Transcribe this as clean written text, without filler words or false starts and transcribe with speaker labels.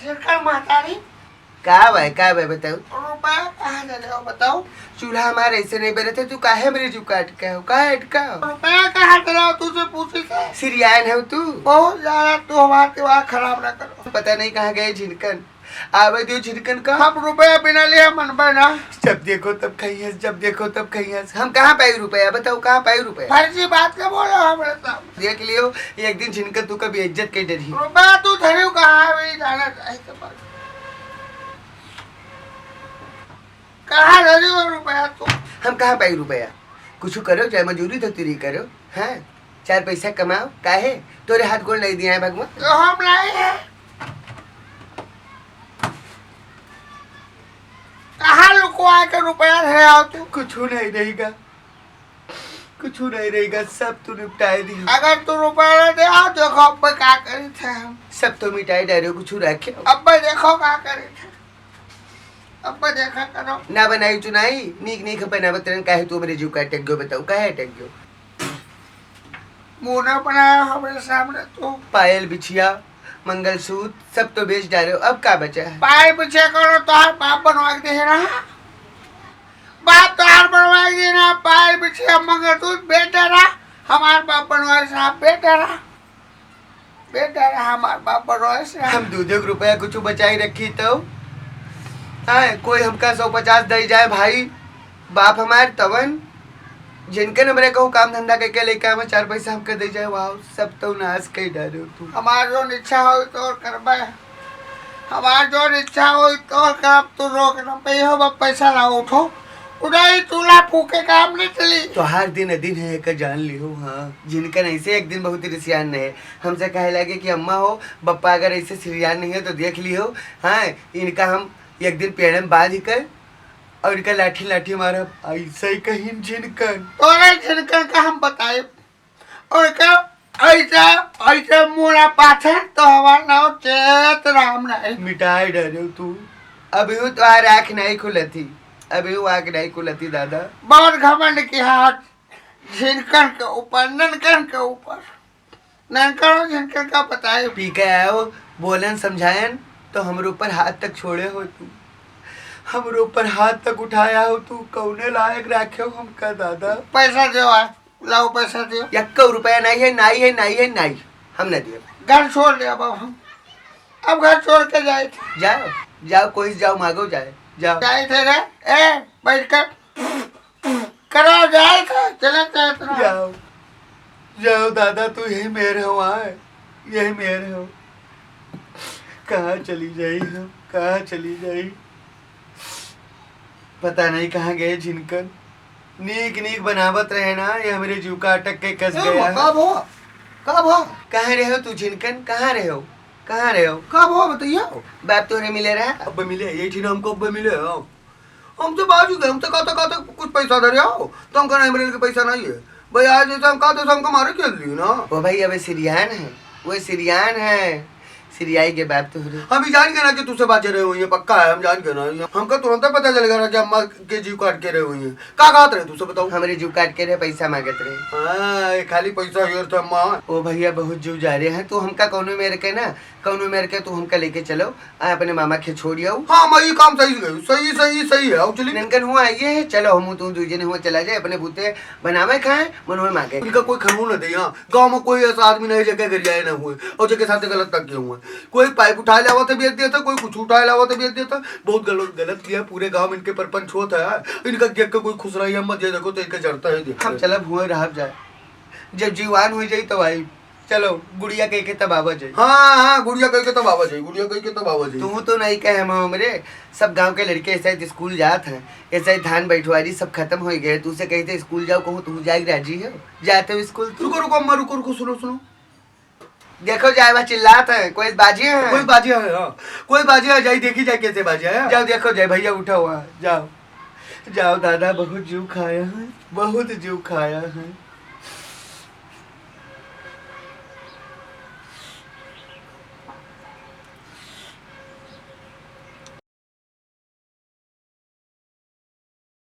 Speaker 1: झिरकन महतारी
Speaker 2: का भाई बताओ
Speaker 1: रुपया कहाँ दे रहे हो बताओ।
Speaker 2: चूल्हा हमारे ऐसे नहीं बने थे, तू काहे मेरे जू काट का हो, काहे अटका हो?
Speaker 1: रुपया कहाँ दे रहे हो तुझसे पूछी थे।
Speaker 2: सिरियान है तू,
Speaker 1: बहुत ज्यादा तू हमारे दिमाग खराब ना करो।
Speaker 2: पता नहीं कहाँ गए झिनकन, आवे दियो झिनकन का।
Speaker 1: हम रुपया बिना लिए मन बना।
Speaker 2: जब देखो तब खइयस, जब देखो तब खइयस। हम कहाँ पाई रुपया, बताओ कहाँ पाई रुपया?
Speaker 1: फर्जी बात के बोलो हमारे साथ।
Speaker 2: देख लियो एक दिन झिनकन तू कभी इज्जत के डरी।
Speaker 1: रुपया तू धरे कहाँ है वही जाना चाहिए तो बस। कहाँ धरी हो रुपया तू?
Speaker 2: हम कहाँ पाई रुपया? कुछ करो, चाहे मजूरी तो तेरी करो, हाँ 4 पैसा कमाओ। काहे तोरे हाथ गोड़ नहीं दिया है भगवान?
Speaker 1: तो हम नहीं है। कहाँ लुकवा के रुपया धरे आओ तू?
Speaker 2: कुछ नहीं रहेगा, कुछ नहीं रहेगा, सब तू निपटाए दी।
Speaker 1: अगर तू रुपया न दे आओ देखो अब क्या करी थे हम।
Speaker 2: सब तो मिटाई डाले, कुछ रखे
Speaker 1: अब देखो क्या करी थे। अब देखा करो
Speaker 2: ना बनाई चुनाई नीक नीक बना बतरन। काहे तू मेरे जीव का अटक गयो, बताओ काहे अटक गयो?
Speaker 1: मुंह न बनाया हमारे सामने तू।
Speaker 2: पायल बिछिया मंगलसूत्र सब तो बेच डाले, अब का बचा है?
Speaker 1: पायल पीछे करो तो हर बाप बनवा के दे रहा। बाप तो हर बनवा के दे रहा। पायल पीछे मंगलसूत्र बेटा रहा। हमारे बाप बनवा से बेटा रहा। बेटा रहा हमारे बाप बनवा से।
Speaker 2: हम 2 रुपया कुछ बचाई रखी तो हाँ, कोई हमका 150 दे जाए भाई बाप हमारे तवन जिनके हमरे कहूँ काम धंधा करके लेके आवे 4 पैसा हमके दे जाए। वाह सब तो नाश कर डालो तू।
Speaker 1: हमार जो इच्छा हो तो करबे। हमार जो इच्छा हो तो करब। तू रोक न पे हो पैसा ना उठो उड़ाई चूल्हा फूके काम नहीं चली।
Speaker 2: तो हर दिन है एक जान लियो। हाँ जिनका ऐसे एक दिन बहुत रिसियान है हमसे कहे लगे कि अम्मा हो बप्पा अगर ऐसे सिरियान नहीं है तो देख लियो। हाँ इनका हम एक दिन पेड़ में बांध कर और इनका लाठी लाठी मारा ऐसा ही कहीं झिनकन।
Speaker 1: और झिनकन का हम बताए और क्या ऐसा ऐसा मुड़ा पाथे तो हमारा नाम चेत राम नहीं।
Speaker 2: मिटाई डरे तू अभी हूँ तो आँख नहीं खुलती, अभी हूँ आँख नहीं खुलती दादा।
Speaker 1: बहुत घमंड की हाथ झिनकन के ऊपर ननकन के ऊपर। ननकन और झिनकन का बताए।
Speaker 2: पी के आओ बोलन समझायन तो हमरे ऊपर हाथ तक छोड़े हो तू, हमरे ऊपर हाथ तक उठाया हो तू। कौने लायक रखे हो हमका दादा?
Speaker 1: पैसा दो लाओ पैसा दो।
Speaker 2: 1 रुपया नहीं है, नहीं है, नहीं है, नहीं हम न दिए।
Speaker 1: घर छोड़ दे अब हम। अब घर छोड़ के जाए थे।
Speaker 2: जाओ जाओ कोई जाओ मांगो जाए जाओ।
Speaker 1: जाए थे रे ए बैठ कर करो जाए थे चले थे।
Speaker 2: जाओ जाओ दादा तू यही मेरे हो, आए यही मेरे हो। कहाँ चली जाई हम, कहाँ चली जाई पता नहीं कहाँ गए झिनकन। नीक नीक बनावत रहे ना ये हमारे जीव का अटक के कस गया।
Speaker 1: कब हो
Speaker 2: कहाँ रहे हो तू झिनकन? कहाँ रहे हो, कहाँ रहे हो?
Speaker 1: कब हो बताइए।
Speaker 2: बाप तोरे मिले रहा?
Speaker 1: अब मिले ये ठीक हमको अब मिले हम तो बाजू गए। हम तो कहते कुछ पैसा धरे आओ तो हम कहना मेरे के पैसा नहीं है भाई। आज जैसे हम कहते हमको मारे खेल ली ना।
Speaker 2: वो भाई अब सिरियान है, वो सिरियान है, सिरियाई के बाप तो
Speaker 1: हम भी जान के ना कि तुझसे बातें रहे हुई है। पक्का है हम जान के ना। हमको तुरंत पता चलेगा ना कि अम्मा के जीव काट के रहे हुई है। का कहते रहे तुझसे बताओ?
Speaker 2: हमारे जीव काट के रहे पैसा मांगत रहे।
Speaker 1: हाँ खाली पैसा हियर था अम्मा।
Speaker 2: ओ भैया बहुत जीव जा रहे हैं तू हमका कौनो मेर के ना कौनो मेर के तू हमका लेके चलो अपने मामा के छोड़ियो।
Speaker 1: हाँ मैं ये काम सही गई सही सही सही है। चलिए
Speaker 2: ननकन हुआ ये है चलो हम तू दूजे हुआ चला जाए अपने भूते बनावे खाए मनोए मांगे।
Speaker 1: इनका कोई खनू न दे। यहाँ गाँव में कोई ऐसा आदमी नहीं जगह कर जाए ना हुए और जगह साथ गलत तक किए हुए। कोई पाइप उठा लावा तो बेच देता, कोई कुछ उठा लावा तो बेच देता। बहुत गलत किया पूरे गाँव में। इनके परपंच होता है इनका देख के कोई खुश रही है मत देखो तो इनका जड़ता है।
Speaker 2: हम चलो हुए रह जाए जब जीवान हो जाए तो भाई चलो गुड़िया कह के तब आवा जाए।
Speaker 1: हाँ हाँ गुड़िया कह के तब आवा जाए। गुड़िया कह के तब आवा जाए।
Speaker 2: तू तो नहीं कहे हमरे सब गांव के लड़के ऐसा ही स्कूल जात हैं, ऐसा ही धान बैठवारी सब खत्म हो गए। तू से कहते स्कूल जाओ कहूँ तू जाए राजी हो जाते हो स्कूल?
Speaker 1: रुको रुको अम्मा रुको रुको सुनो सुनो।
Speaker 2: देखो जाए बा चिल्लात है कोई बाजी है?
Speaker 1: कोई बाजी है। हाँ कोई बाजी है। जाई देखी जाए कैसे बाजी है।
Speaker 2: जाओ देखो जाए भैया उठा हुआ जाओ जाओ दादा बहुत जीव खाया है, बहुत जीव खाया है।